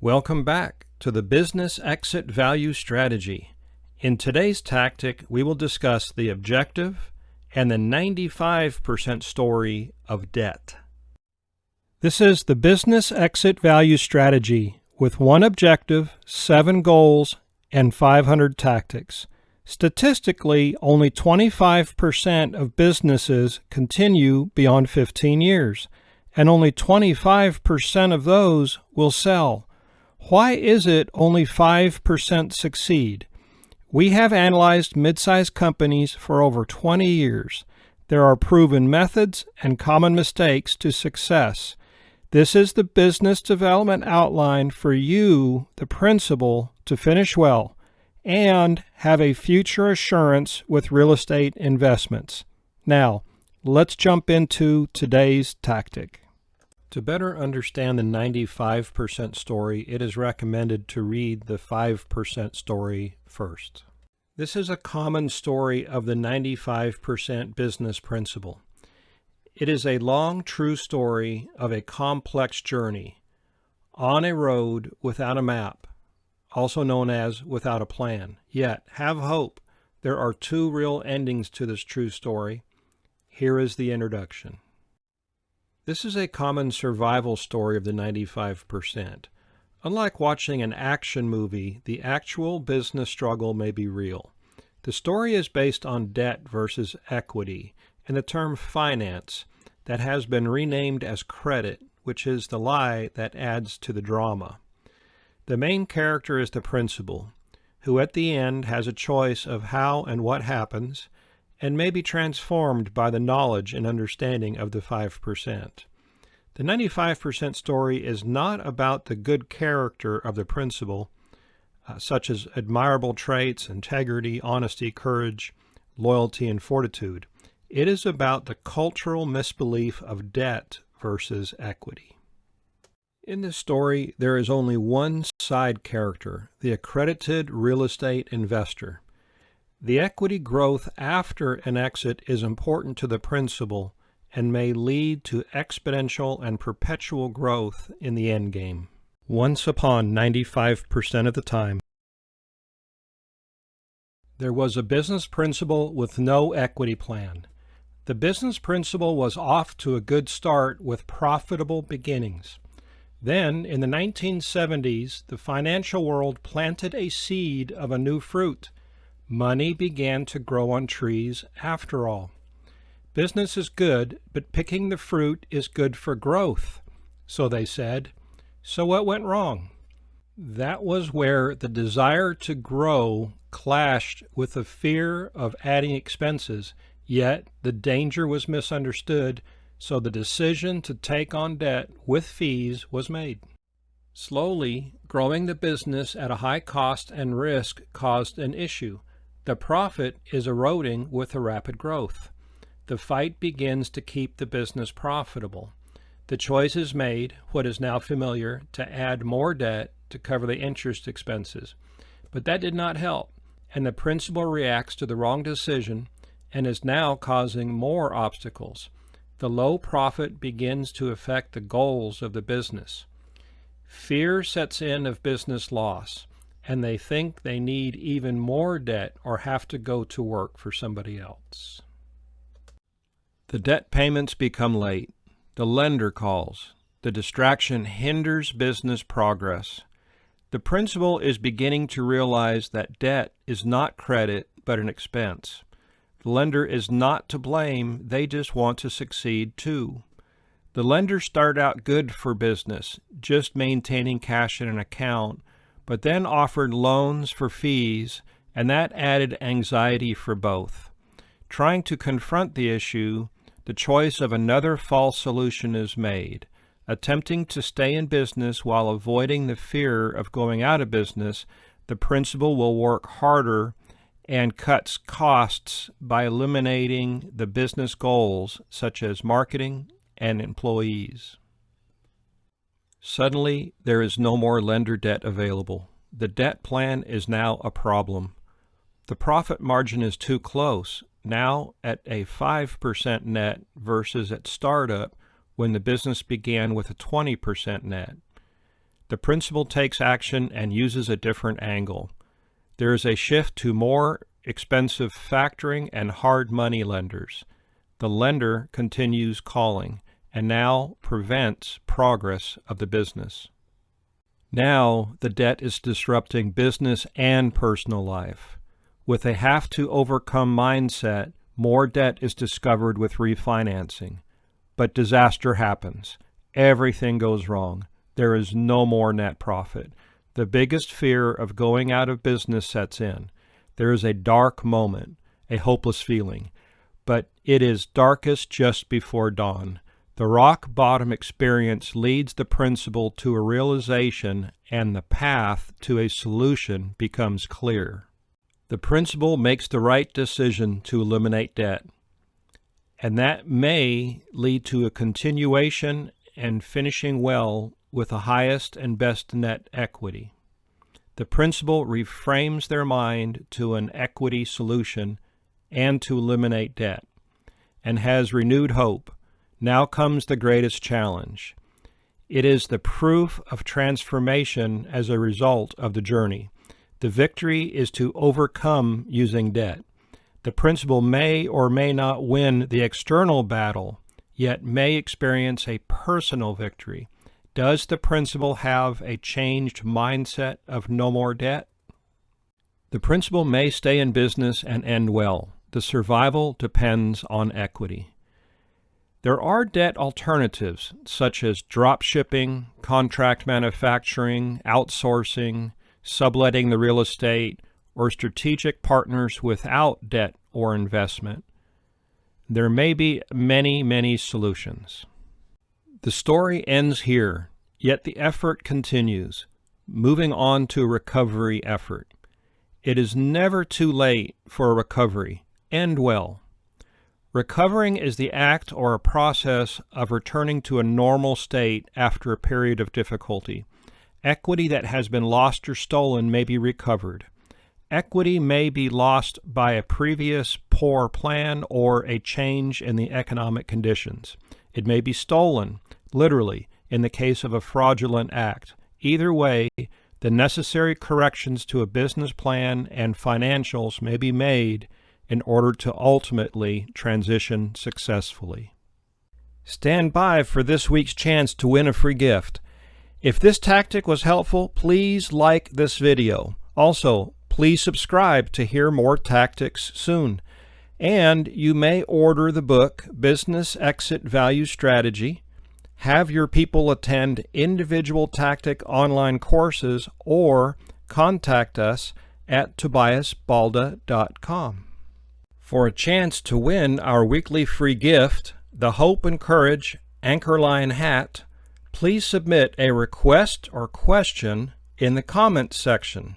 Welcome back to the Business Exit Value Strategy. In today's tactic, we will discuss the objective and the 95% story of debt. This is the Business Exit Value Strategy with one objective, 7 goals, and 500 tactics. Statistically, only 25% of businesses continue beyond 15 years, and only 25% of those will sell. Why is it only 5% succeed? We have analyzed mid-sized companies for over 20 years. There are proven methods and common mistakes to success. This is the business development outline for you, the principal, to finish well and have a future assurance with real estate investments. Now, let's jump into today's tactic. To better understand the 95% story, it is recommended to read the 5% story first. This is a common story of the 95% business principle. It is a long, true story of a complex journey on a road without a map, also known as without a plan. Yet, have hope. There are 2 real endings to this true story. Here is the introduction. This is a common survival story of the 95%. Unlike watching an action movie, the actual business struggle may be real. The story is based on debt versus equity and the term finance that has been renamed as credit, which is the lie that adds to the drama. The main character is the principal, who at the end has a choice of how and what happens, and may be transformed by the knowledge and understanding of the 5%. The 95% story is not about the good character of the principal, such as admirable traits, integrity, honesty, courage, loyalty, and fortitude. It is about the cultural misbelief of debt versus equity. In this story, there is only one side character, the accredited real estate investor. The equity growth after an exit is important to the principal and may lead to exponential and perpetual growth in the end game. Once upon 95% of the time, there was a business principal with no equity plan. The business principal was off to a good start with profitable beginnings. Then, in the 1970s, the financial world planted a seed of a new fruit. Money began to grow on trees after all. Business is good, but picking the fruit is good for growth, so they said. So what went wrong? That was where the desire to grow clashed with the fear of adding expenses, yet the danger was misunderstood, so the decision to take on debt with fees was made. Slowly, growing the business at a high cost and risk caused an issue. The profit is eroding with the rapid growth. The fight begins to keep the business profitable. The choice is made, what is now familiar, to add more debt to cover the interest expenses. But that did not help, and the principal reacts to the wrong decision and is now causing more obstacles. The low profit begins to affect the goals of the business. Fear sets in of business loss, and they think they need even more debt or have to go to work for somebody else. The debt payments become late. The lender calls. The distraction hinders business progress. The principal is beginning to realize that debt is not credit but an expense. The lender is not to blame, they just want to succeed too. The lenders start out good for business, just maintaining cash in an account, but then offered loans for fees, and that added anxiety for both. Trying to confront the issue, the choice of another false solution is made. Attempting to stay in business while avoiding the fear of going out of business, the principal will work harder and cuts costs by eliminating the business goals such as marketing and employees. Suddenly, there is no more lender debt available. The debt plan is now a problem. The profit margin is too close, now at a 5% net versus at startup when the business began with a 20% net. the principal takes action and uses a different angle. There is a shift to more expensive factoring and hard money lenders. The lender continues calling and now prevents progress of the business. Now the debt is disrupting business and personal life. With a have-to-overcome mindset, more debt is discovered with refinancing. But disaster happens. Everything goes wrong. There is no more net profit. The biggest fear of going out of business sets in. There is a dark moment, a hopeless feeling. But it is darkest just before dawn. The rock bottom experience leads the principal to a realization, and the path to a solution becomes clear. The principal makes the right decision to eliminate debt, and that may lead to a continuation and finishing well with the highest and best net equity. The principal reframes their mind to an equity solution and to eliminate debt, and has renewed hope. Now comes the greatest challenge. It is the proof of transformation as a result of the journey. The victory is to overcome using debt. The principal may or may not win the external battle, yet may experience a personal victory. Does the principal have a changed mindset of no more debt? The principal may stay in business and end well. The survival depends on equity. There are debt alternatives such as drop shipping, contract manufacturing, outsourcing, subletting the real estate, or strategic partners without debt or investment. There may be many, many solutions. The story ends here, yet the effort continues, moving on to a recovery effort. It is never too late for a recovery. End well. Recovering is the act or a process of returning to a normal state after a period of difficulty. Equity that has been lost or stolen may be recovered. Equity may be lost by a previous poor plan or a change in the economic conditions. It may be stolen, literally, in the case of a fraudulent act. Either way, the necessary corrections to a business plan and financials may be made in order to ultimately transition successfully. Stand by for this week's chance to win a free gift. If this tactic was helpful, please like this video. Also, please subscribe to hear more tactics soon. And you may order the book, Business Exit Value Strategy, have your people attend individual tactic online courses, or contact us at tobiasbalda.com. For a chance to win our weekly free gift, the Hope and Courage Anchorline hat, please submit a request or question in the comments section.